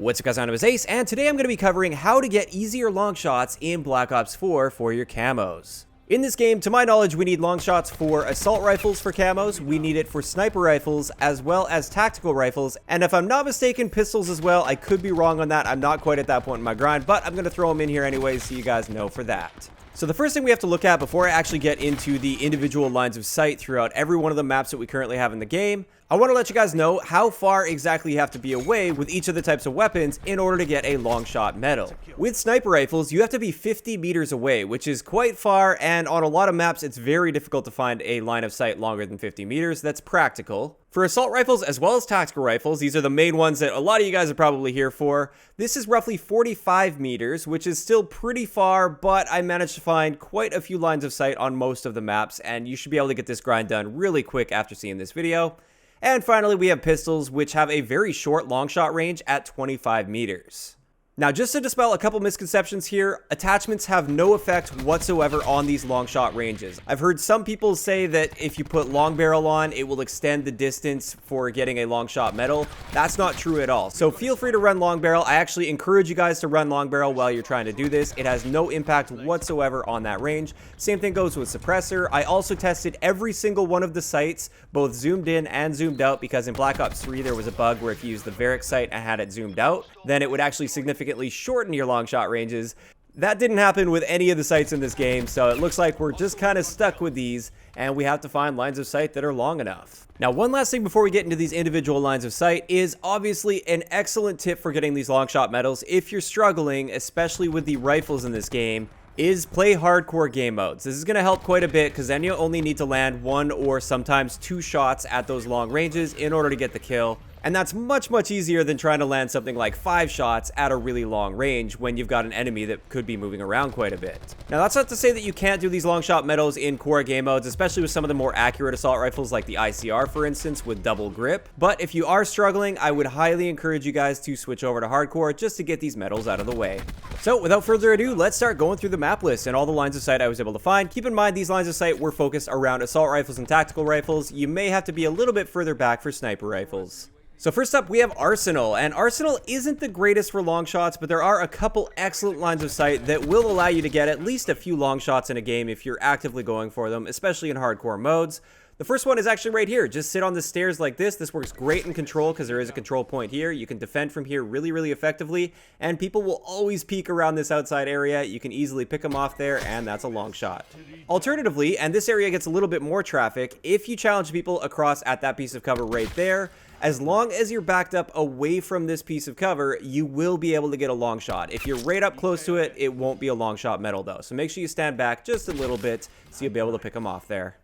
What's up guys, my name is Ace, and today I'm going to be covering how to get easier long shots in Black Ops 4 for your camos. In this game, to my knowledge, we need long shots for assault rifles for camos, we need it for sniper rifles, as well as tactical rifles, and if I'm not mistaken, pistols as well. I could be wrong on that, I'm not quite at that point in my grind, but I'm going to throw them in here anyways so you guys know for that. So the first thing we have to look at before I actually get into the individual lines of sight throughout every one of the maps that we currently have in the game, I want to let you guys know how far exactly you have to be away with each of the types of weapons in order to get a long shot medal. With sniper rifles, you have to be 50 meters away, which is quite far, and on a lot of maps, it's very difficult to find a line of sight longer than 50 meters. That's practical. For assault rifles as well as tactical rifles, these are the main ones that a lot of you guys are probably here for. This is roughly 45 meters, which is still pretty far, but I managed to find quite a few lines of sight on most of the maps, and you should be able to get this grind done really quick after seeing this video. And finally, we have pistols, which have a very short long shot range at 25 meters. Now, just to dispel a couple misconceptions here, attachments have no effect whatsoever on these long shot ranges. I've heard some people say that if you put long barrel on, it will extend the distance for getting a long shot medal. That's not true at all. So feel free to run long barrel. I actually encourage you guys to run long barrel while you're trying to do this. It has no impact whatsoever on that range. Same thing goes with suppressor. I also tested every single one of the sights, both zoomed in and zoomed out, because in Black Ops 3 there was a bug where if you used the Varric sight and had it zoomed out, then it would actually significantly shorten your long shot ranges. That didn't happen with any of the sights in this game, so it looks like we're just kind of stuck with these, and we have to find lines of sight that are long enough. Now, one last thing before we get into these individual lines of sight is obviously an excellent tip for getting these long shot medals if you're struggling, especially with the rifles in this game, is play hardcore game modes. This is going to help quite a bit because then you only need to land one or sometimes two shots at those long ranges in order to get the kill. And that's much easier than trying to land something like 5 shots at a really long range when you've got an enemy that could be moving around quite a bit. Now, that's not to say that you can't do these long shot medals in core game modes, especially with some of the more accurate assault rifles like the ICR, for instance, with double grip. But if you are struggling, I would highly encourage you guys to switch over to hardcore just to get these medals out of the way. So without further ado, let's start going through the map list and all the lines of sight I was able to find. Keep in mind, these lines of sight were focused around assault rifles and tactical rifles. You may have to be a little bit further back for sniper rifles. So first up, we have Arsenal, and Arsenal isn't the greatest for long shots, but there are a couple excellent lines of sight that will allow you to get at least a few long shots in a game if you're actively going for them, especially in hardcore modes. The first one is actually right here. Just sit on the stairs like this. This works great in control because there is a control point here. You can defend from here really effectively, and people will always peek around this outside area. You can easily pick them off there, and that's a long shot. Alternatively, and this area gets a little bit more traffic, if you challenge people across at that piece of cover right there, as long as you're backed up away from this piece of cover, you will be able to get a long shot. If you're right up close to it, it won't be a long shot medal though. So make sure you stand back just a little bit so you'll be able to pick them off there.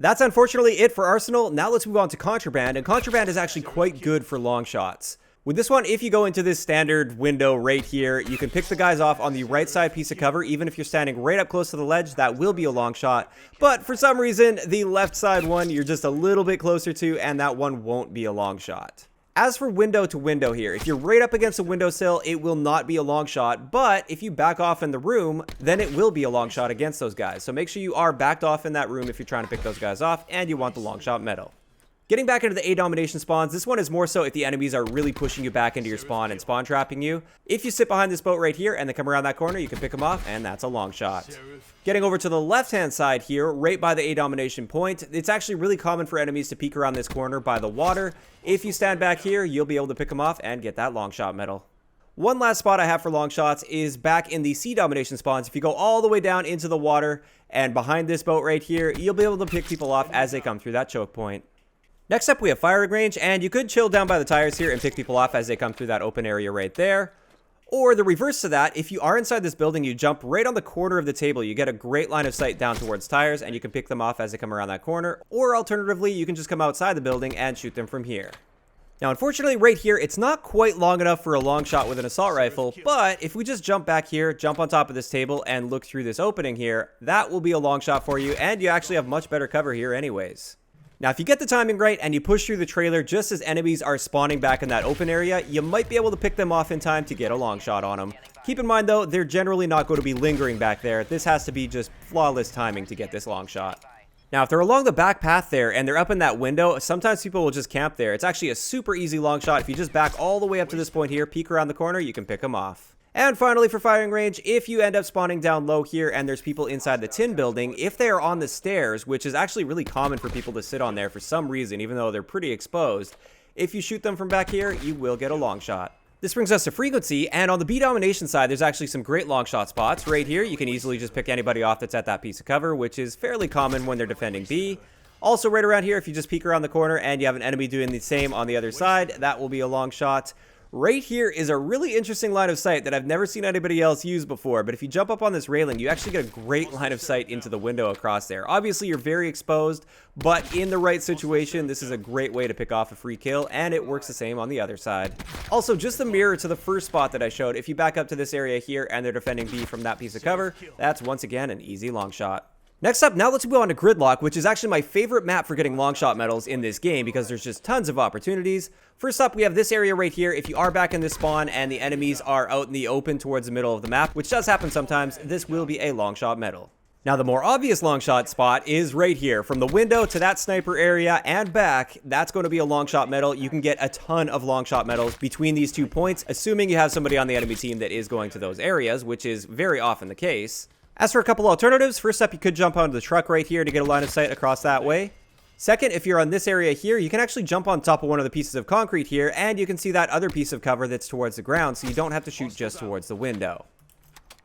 That's unfortunately it for Arsenal. Now let's move on to Contraband, and Contraband is actually quite good for long shots. With this one, if you go into this standard window right here, you can pick the guys off on the right side piece of cover. Even if you're standing right up close to the ledge, that will be a long shot. But for some reason, the left side one, you're just a little bit closer to, and that one won't be a long shot. As for window to window here, if you're right up against a windowsill, it will not be a long shot, but if you back off in the room, then it will be a long shot against those guys. So make sure you are backed off in that room if you're trying to pick those guys off, and you want the long shot medal. Getting back into the A domination spawns, this one is more so if the enemies are really pushing you back into your spawn and spawn trapping you. If you sit behind this boat right here and they come around that corner, you can pick them off, and that's a long shot. Getting over to the left-hand side here, right by the A domination point, it's actually really common for enemies to peek around this corner by the water. If you stand back here, you'll be able to pick them off and get that long shot medal. One last spot I have for long shots is back in the C domination spawns. If you go all the way down into the water and behind this boat right here, you'll be able to pick people off as they come through that choke point. Next up, we have firing range, and you could chill down by the tires here and pick people off as they come through that open area right there. Or the reverse to that, if you are inside this building, you jump right on the corner of the table. You get a great line of sight down towards tires, and you can pick them off as they come around that corner. Or alternatively, you can just come outside the building and shoot them from here. Now, unfortunately, right here, it's not quite long enough for a long shot with an assault rifle, but if we just jump back here, jump on top of this table, and look through this opening here, that will be a long shot for you, and you actually have much better cover here anyways. Now, if you get the timing right and you push through the trailer just as enemies are spawning back in that open area, you might be able to pick them off in time to get a long shot on them. Keep in mind, though, they're generally not going to be lingering back there. This has to be just flawless timing to get this long shot. Now, if they're along the back path there and they're up in that window, sometimes people will just camp there. It's actually a super easy long shot. If you just back all the way up to this point here, peek around the corner, you can pick them off. And finally, for firing range, if you end up spawning down low here and there's people inside the tin building, if they are on the stairs, which is actually really common for people to sit on there for some reason, even though they're pretty exposed, if you shoot them from back here, you will get a long shot. This brings us to frequency, and on the B domination side, there's actually some great long shot spots. Right here, you can easily just pick anybody off that's at that piece of cover, which is fairly common when they're defending B. Also, right around here, if you just peek around the corner and you have an enemy doing the same on the other side, that will be a long shot. Right here is a really interesting line of sight that I've never seen anybody else use before, but if you jump up on this railing, you actually get a great line of sight into the window across there. Obviously, you're very exposed, but in the right situation, this is a great way to pick off a free kill, and it works the same on the other side. Also, just the mirror to the first spot that I showed, if you back up to this area here and they're defending B from that piece of cover, that's once again an easy long shot. Next up, now let's move on to Gridlock, which is actually my favorite map for getting long shot medals in this game because there's just tons of opportunities. First up, we have this area right here. If you are back in this spawn and the enemies are out in the open towards the middle of the map, which does happen sometimes, this will be a long shot medal. Now, the more obvious long shot spot is right here. From the window to that sniper area and back, that's going to be a long shot medal. You can get a ton of long shot medals between these 2 points, assuming you have somebody on the enemy team that is going to those areas, which is very often the case. As for a couple alternatives, first up, you could jump onto the truck right here to get a line of sight across that way. Second, if you're on this area here, you can actually jump on top of one of the pieces of concrete here, and you can see that other piece of cover that's towards the ground, so you don't have to shoot just towards the window.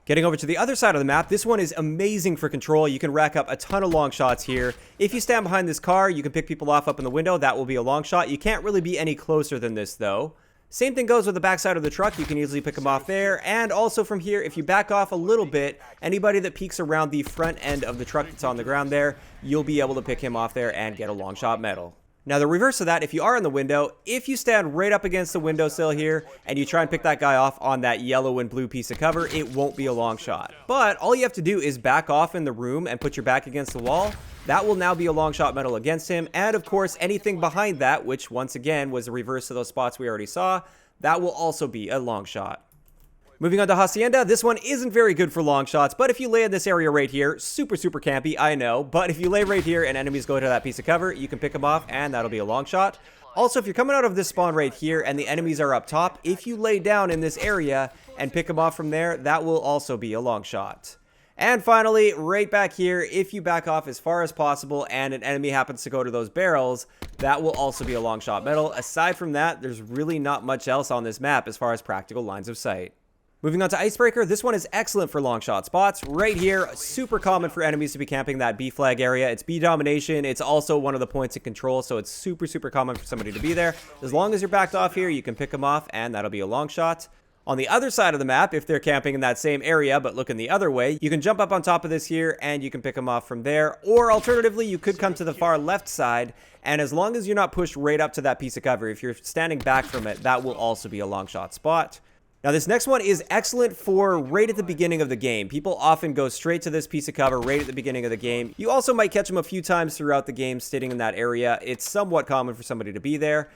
Getting over to the other side of the map, this one is amazing for control. You can rack up a ton of long shots here. If you stand behind this car, you can pick people off up in the window. That will be a long shot. You can't really be any closer than this, though. Same thing goes with the backside of the truck. You can easily pick them off there. And also from here, if you back off a little bit, anybody that peeks around the front end of the truck that's on the ground there, you'll be able to pick him off there and get a long shot medal. Now, the reverse of that, if you are in the window, if you stand right up against the windowsill here and you try and pick that guy off on that yellow and blue piece of cover, it won't be a long shot. But all you have to do is back off in the room and put your back against the wall. That will now be a long shot medal against him. And of course, anything behind that, which once again was the reverse of those spots we already saw, that will also be a long shot. Moving on to Hacienda, this one isn't very good for long shots, but if you lay in this area right here, super campy, I know, but if you lay right here and enemies go to that piece of cover, you can pick them off and that'll be a long shot. Also, if you're coming out of this spawn right here and the enemies are up top, if you lay down in this area and pick them off from there, that will also be a long shot. And finally, right back here, if you back off as far as possible and an enemy happens to go to those barrels, that will also be a long shot medal. Aside from that, there's really not much else on this map as far as practical lines of sight. Moving on to Icebreaker, this one is excellent for long shot spots. Right here, super common for enemies to be camping that B flag area. It's B domination. It's also one of the points of control, so it's super common for somebody to be there. As long as you're backed off here, you can pick them off, and that'll be a long shot. On the other side of the map, if they're camping in that same area but looking the other way, you can jump up on top of this here and you can pick them off from there. Or alternatively, you could come to the far left side, and as long as you're not pushed right up to that piece of cover, if you're standing back from it, that will also be a long shot spot. Now, this next one is excellent for right at the beginning of the game. People often go straight to this piece of cover right at the beginning of the game. You also might catch them a few times throughout the game sitting in that area. It's somewhat common for somebody to be there.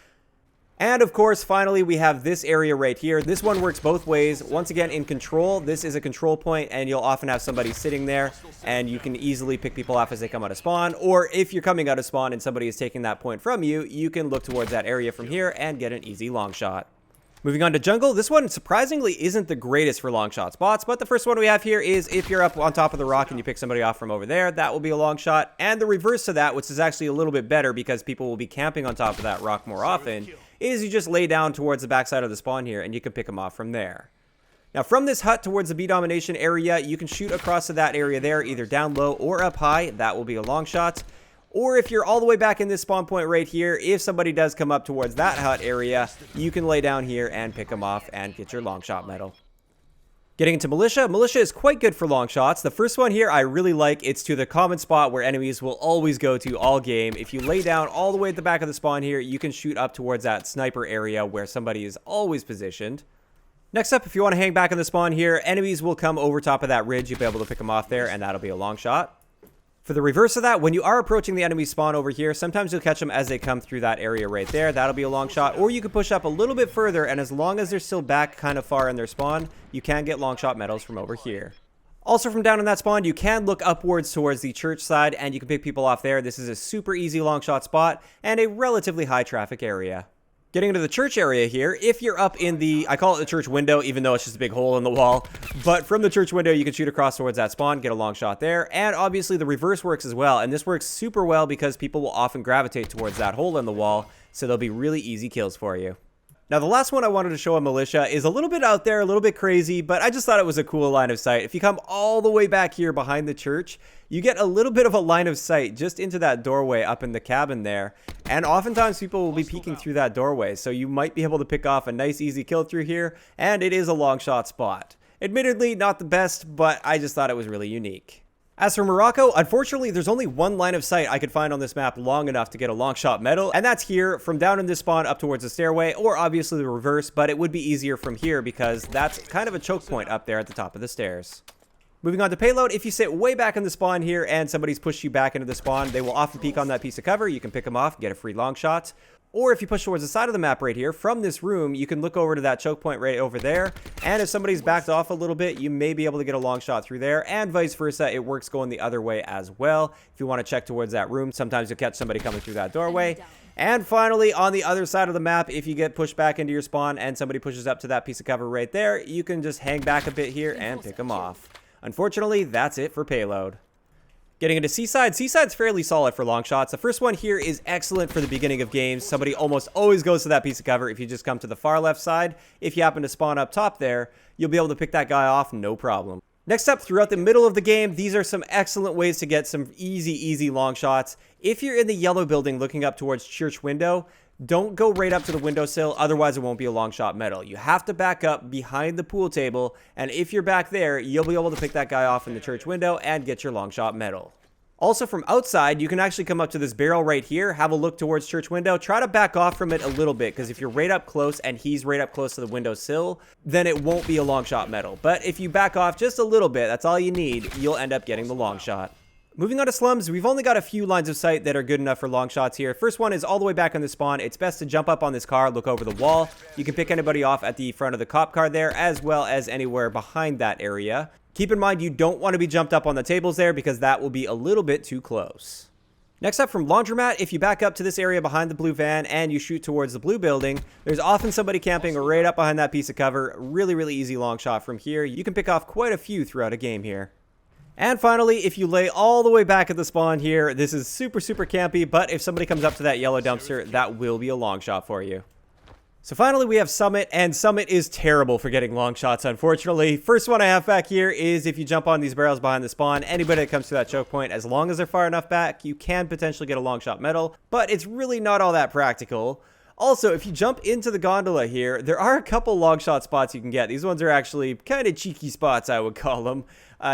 And of course, finally, we have this area right here. This one works both ways. Once again, in control, this is a control point, and you'll often have somebody sitting there, and you can easily pick people off as they come out of spawn. Or if you're coming out of spawn and somebody is taking that point from you, you can look towards that area from here and get an easy long shot. Moving on to jungle, this one surprisingly isn't the greatest for long shot spots, but the first one we have here is if you're up on top of the rock and you pick somebody off from over there, that will be a long shot. And the reverse to that, which is actually a little bit better because people will be camping on top of that rock more often, is you just lay down towards the backside of the spawn here and you can pick them off from there. Now, from this hut towards the B domination area, you can shoot across to that area there, either down low or up high. That will be a long shot. Or if you're all the way back in this spawn point right here, if somebody does come up towards that hut area, you can lay down here and pick them off and get your long shot medal. Getting into Militia, Militia is quite good for long shots. The first one here I really like. It's to the common spot where enemies will always go to all game. If you lay down all the way at the back of the spawn here, you can shoot up towards that sniper area where somebody is always positioned. Next up, if you want to hang back in the spawn here, enemies will come over top of that ridge. You'll be able to pick them off there, and that'll be a long shot. For the reverse of that, when you are approaching the enemy spawn over here, sometimes you'll catch them as they come through that area right there. That'll be a long shot. Or you can push up a little bit further, and as long as they're still back kind of far in their spawn, you can get long shot medals from over here. Also, from down in that spawn, you can look upwards towards the church side, and you can pick people off there. This is a super easy long shot spot, and a relatively high traffic area. Getting into the church area here, if you're up in the, I call it the church window, even though it's just a big hole in the wall, but from the church window, you can shoot across towards that spawn, get a long shot there, and obviously the reverse works as well, and this works super well because people will often gravitate towards that hole in the wall, so they'll be really easy kills for you. Now, the last one I wanted to show on Militia is a little bit out there, a little bit crazy, but I just thought it was a cool line of sight. If you come all the way back here behind the church, you get a little bit of a line of sight just into that doorway up in the cabin there. And oftentimes people will be peeking through that doorway, so you might be able to pick off a nice easy kill through here, and it is a long shot spot. Admittedly, not the best, but I just thought it was really unique. As for Morocco, unfortunately, there's only one line of sight I could find on this map long enough to get a long shot medal, and that's here from down in this spawn up towards the stairway, or obviously the reverse, but it would be easier from here because that's kind of a choke point up there at the top of the stairs. Moving on to Payload, if you sit way back in the spawn here and somebody's pushed you back into the spawn, they will often peek on that piece of cover. You can pick them off, get a free long shot. Or if you push towards the side of the map right here, from this room, you can look over to that choke point right over there. And if somebody's backed off a little bit, you may be able to get a long shot through there. And vice versa, it works going the other way as well. If you want to check towards that room, sometimes you'll catch somebody coming through that doorway. And finally, on the other side of the map, if you get pushed back into your spawn and somebody pushes up to that piece of cover right there, you can just hang back a bit here and pick them off. Unfortunately, that's it for Payload. Getting into Seaside, Seaside's fairly solid for long shots. The first one here is excellent for the beginning of games. Somebody almost always goes to that piece of cover if you just come to the far left side. If you happen to spawn up top there, you'll be able to pick that guy off, no problem. Next up, throughout the middle of the game, these are some excellent ways to get some easy long shots. If you're in the yellow building looking up towards church window, don't go right up to the windowsill, otherwise it won't be a long shot medal. You have to back up behind the pool table, and if you're back there, you'll be able to pick that guy off in the church window and get your long shot medal. Also, from outside, you can actually come up to this barrel right here, have a look towards church window, try to back off from it a little bit, because if you're right up close and he's right up close to the windowsill, then it won't be a long shot medal. But if you back off just a little bit, that's all you need, you'll end up getting the long shot. Moving on to slums, we've only got a few lines of sight that are good enough for long shots here. First one is all the way back on the spawn. It's best to jump up on this car, look over the wall. You can pick anybody off at the front of the cop car there, as well as anywhere behind that area. Keep in mind, you don't want to be jumped up on the tables there because that will be a little bit too close. Next up, from Laundromat, if you back up to this area behind the blue van and you shoot towards the blue building, there's often somebody camping right up behind that piece of cover. Really easy long shot from here. You can pick off quite a few throughout a game here. And finally, if you lay all the way back at the spawn here, this is super campy, but if somebody comes up to that yellow dumpster, that will be a long shot for you. So finally, we have Summit, and Summit is terrible for getting long shots, unfortunately. First one I have back here is if you jump on these barrels behind the spawn, anybody that comes to that choke point, as long as they're far enough back, you can potentially get a long shot medal, but it's really not all that practical. Also, if you jump into the gondola here, there are a couple long shot spots you can get. These ones are actually kind of cheeky spots, I would call them.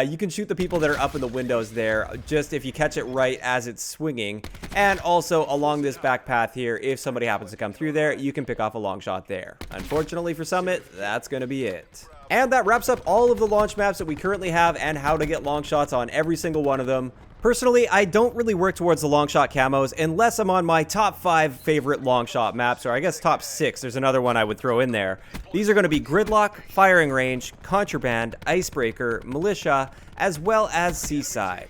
You can shoot the people that are up in the windows there, just if you catch it right as it's swinging. And also, along this back path here, if somebody happens to come through there, you can pick off a long shot there. Unfortunately for Summit, that's going to be it. And that wraps up all of the launch maps that we currently have and how to get long shots on every single one of them. Personally, I don't really work towards the long shot camos unless I'm on my top 5 favorite long shot maps, or I guess top 6. There's another one I would throw in there. These are going to be Gridlock, Firing Range, Contraband, Icebreaker, Militia, as well as Seaside.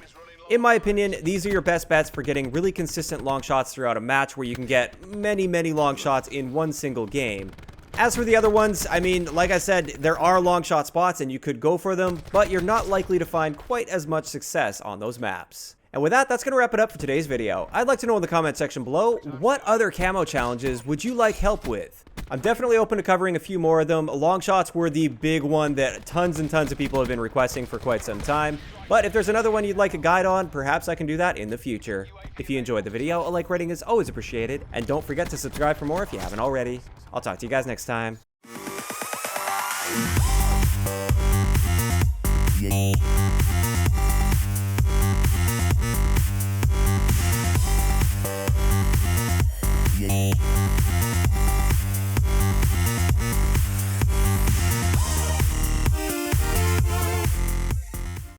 In my opinion, these are your best bets for getting really consistent long shots throughout a match where you can get many long shots in one single game. As for the other ones, I mean, like I said, there are long shot spots and you could go for them, but you're not likely to find quite as much success on those maps. And with that, that's going to wrap it up for today's video. I'd like to know in the comment section below, what other camo challenges would you like help with? I'm definitely open to covering a few more of them. Long shots were the big one that tons and tons of people have been requesting for quite some time. But if there's another one you'd like a guide on, perhaps I can do that in the future. If you enjoyed the video, a like rating is always appreciated. And don't forget to subscribe for more if you haven't already. I'll talk to you guys next time. Yeah.